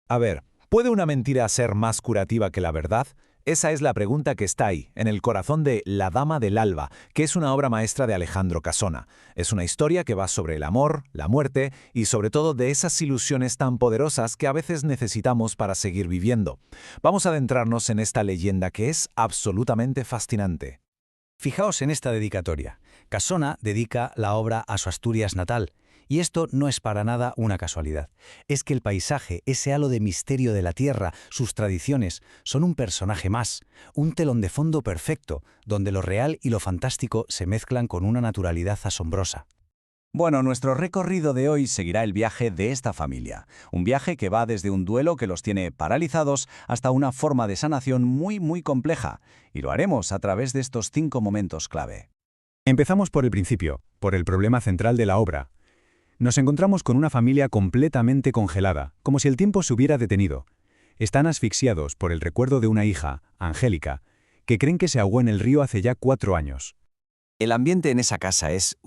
A ver, ¿puede una mentira ser más curativa que la verdad? Esa es la pregunta que está ahí, en el corazón de La Dama del Alba, que es una obra maestra de Alejandro Casona. Es una historia que va sobre el amor, la muerte y sobre todo de esas ilusiones tan poderosas que a veces necesitamos para seguir viviendo. Vamos a adentrarnos en esta leyenda que es absolutamente fascinante. Fijaos en esta dedicatoria. Casona dedica la obra a su Asturias natal. Y esto no es para nada una casualidad. Es que el paisaje, ese halo de misterio de la tierra, sus tradiciones, son un personaje más, un telón de fondo perfecto, donde lo real y lo fantástico se mezclan con una naturalidad asombrosa. Bueno, nuestro recorrido de hoy seguirá el viaje de esta familia. Un viaje que va desde un duelo que los tiene paralizados hasta una forma de sanación muy compleja. Y lo haremos a través de estos 5 momentos clave. Empezamos por el principio, por el problema central de la obra. Nos encontramos con una familia completamente congelada, como si el tiempo se hubiera detenido. Están asfixiados por el recuerdo de una hija, Angélica, que creen que se ahogó en el río hace ya 4 años. El ambiente en esa casa es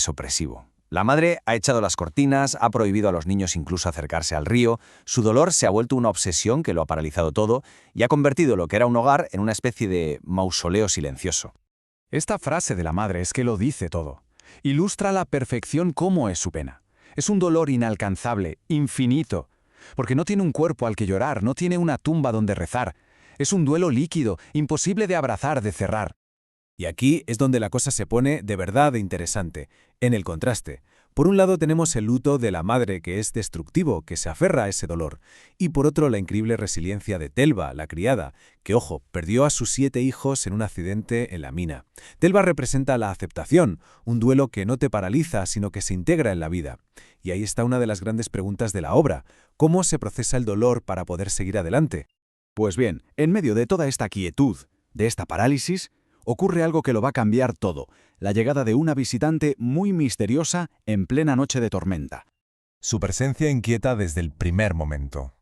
opresivo. La madre ha echado las cortinas, ha prohibido a los niños incluso acercarse al río, su dolor se ha vuelto una obsesión que lo ha paralizado todo y ha convertido lo que era un hogar en una especie de mausoleo silencioso. Esta frase de la madre es que lo dice todo. Ilustra a la perfección cómo es su pena. Es un dolor inalcanzable, infinito, porque no tiene un cuerpo al que llorar, no tiene una tumba donde rezar. Es un duelo líquido, imposible de abrazar, de cerrar. Y aquí es donde la cosa se pone de verdad interesante, en el contraste. Por un lado tenemos el luto de la madre que es destructivo, que se aferra a ese dolor, y por otro la increíble resiliencia de Telva, la criada, que, ojo, perdió a sus 7 hijos en un accidente en la mina. Telva representa la aceptación, un duelo que no te paraliza, sino que se integra en la vida. Y ahí está una de las grandes preguntas de la obra: ¿cómo se procesa el dolor para poder seguir adelante? Pues bien, en medio de toda esta quietud, de esta parálisis, ocurre algo que lo va a cambiar todo: la llegada de una visitante muy misteriosa en plena noche de tormenta. Su presencia inquieta desde el primer momento.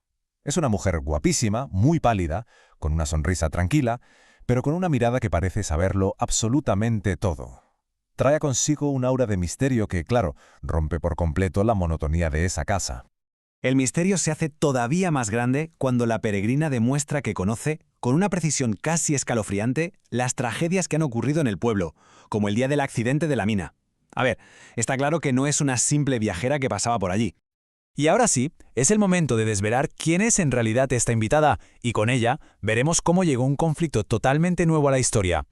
Es una mujer guapísima, muy pálida, con una sonrisa tranquila, pero con una mirada que parece saberlo absolutamente todo. Trae consigo un aura de misterio que, claro, rompe por completo la monotonía de esa casa. El misterio se hace todavía más grande cuando la peregrina demuestra que conoce, con una precisión casi escalofriante, las tragedias que han ocurrido en el pueblo, como el día del accidente de la mina. A ver, está claro que no es una simple viajera que pasaba por allí. Y ahora sí, es el momento de desvelar quién es en realidad esta invitada, y con ella veremos cómo llegó un conflicto totalmente nuevo a la historia.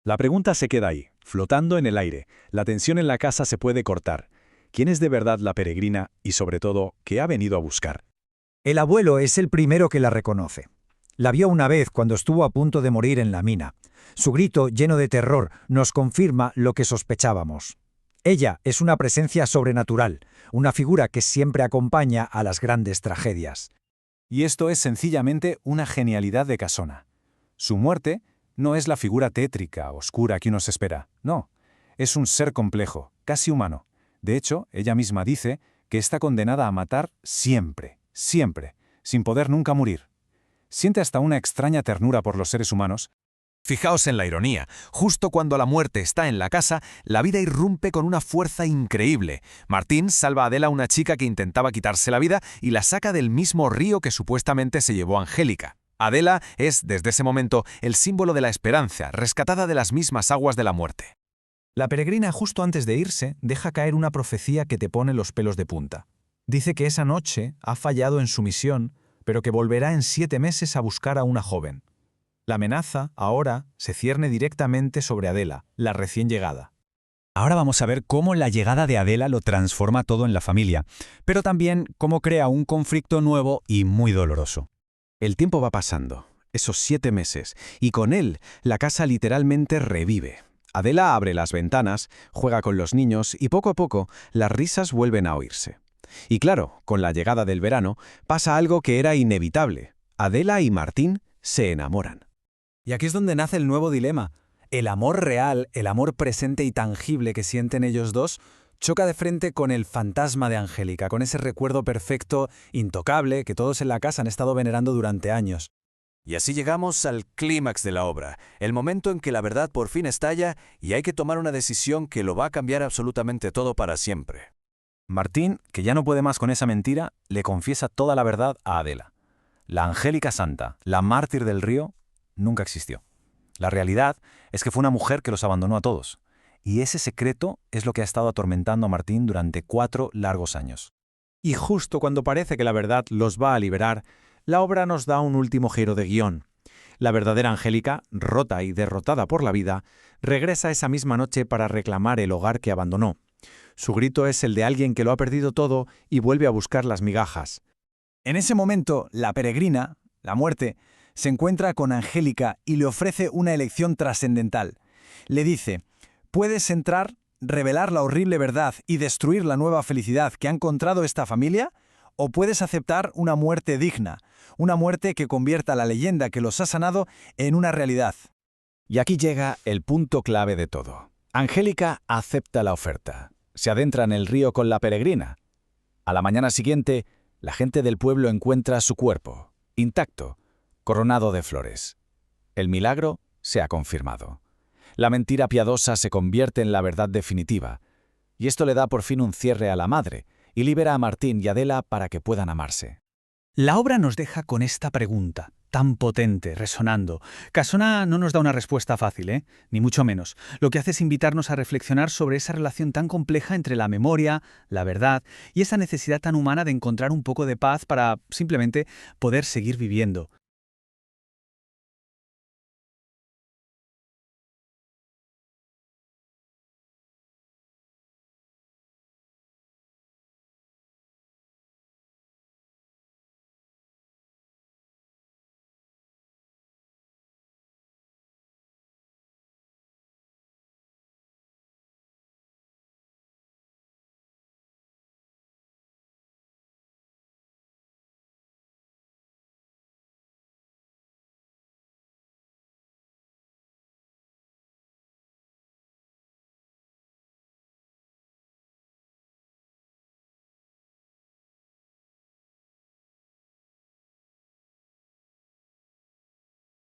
La pregunta se queda ahí, flotando en el aire. La tensión en la casa se puede cortar. ¿Quién es de verdad la peregrina y, sobre todo, qué ha venido a buscar? El abuelo es el primero que la reconoce. La vio una vez cuando estuvo a punto de morir en la mina. Su grito, lleno de terror, nos confirma lo que sospechábamos. Ella es una presencia sobrenatural, una figura que siempre acompaña a las grandes tragedias. Y esto es sencillamente una genialidad de Casona. Su muerte no es la figura tétrica, oscura que uno se espera, no. Es un ser complejo, casi humano. De hecho, ella misma dice que está condenada a matar siempre, sin poder nunca morir. Siente hasta una extraña ternura por los seres humanos. Fijaos en la ironía. Justo cuando la muerte está en la casa, la vida irrumpe con una fuerza increíble. Martín salva a Adela, una chica que intentaba quitarse la vida, y la saca del mismo río que supuestamente se llevó Angélica. Adela es, desde ese momento, el símbolo de la esperanza, rescatada de las mismas aguas de la muerte. La peregrina, justo antes de irse, deja caer una profecía que te pone los pelos de punta. Dice que esa noche ha fallado en su misión, pero que volverá en 7 meses a buscar a una joven. La amenaza, ahora, se cierne directamente sobre Adela, la recién llegada. Ahora vamos a ver cómo la llegada de Adela lo transforma todo en la familia, pero también cómo crea un conflicto nuevo y muy doloroso. El tiempo va pasando, esos 7 meses, y con él la casa literalmente revive. Adela abre las ventanas, juega con los niños y poco a poco las risas vuelven a oírse. Y claro, con la llegada del verano pasa algo que era inevitable. Adela y Martín se enamoran. Y aquí es donde nace el nuevo dilema. El amor real, el amor presente y tangible que sienten ellos dos, choca de frente con el fantasma de Angélica, con ese recuerdo perfecto, intocable, que todos en la casa han estado venerando durante años. Y así llegamos al clímax de la obra, el momento en que la verdad por fin estalla y hay que tomar una decisión que lo va a cambiar absolutamente todo para siempre. Martín, que ya no puede más con esa mentira, le confiesa toda la verdad a Adela. La Angélica Santa, la mártir del río, nunca existió. La realidad es que fue una mujer que los abandonó a todos. Y ese secreto es lo que ha estado atormentando a Martín durante 4 largos años. Y justo cuando parece que la verdad los va a liberar, la obra nos da un último giro de guión. La verdadera Angélica, rota y derrotada por la vida, regresa esa misma noche para reclamar el hogar que abandonó. Su grito es el de alguien que lo ha perdido todo y vuelve a buscar las migajas. En ese momento, la peregrina, la muerte, se encuentra con Angélica y le ofrece una elección trascendental. Le dice: ¿puedes entrar, revelar la horrible verdad y destruir la nueva felicidad que ha encontrado esta familia? ¿O puedes aceptar una muerte digna, una muerte que convierta la leyenda que los ha sanado en una realidad? Y aquí llega el punto clave de todo. Angélica acepta la oferta. Se adentra en el río con la peregrina. A la mañana siguiente, la gente del pueblo encuentra su cuerpo, intacto, coronado de flores. El milagro se ha confirmado. La mentira piadosa se convierte en la verdad definitiva. Y esto le da por fin un cierre a la madre y libera a Martín y Adela para que puedan amarse. La obra nos deja con esta pregunta, tan potente, resonando. Casona no nos da una respuesta fácil, ni mucho menos. Lo que hace es invitarnos a reflexionar sobre esa relación tan compleja entre la memoria, la verdad y esa necesidad tan humana de encontrar un poco de paz para simplemente poder seguir viviendo.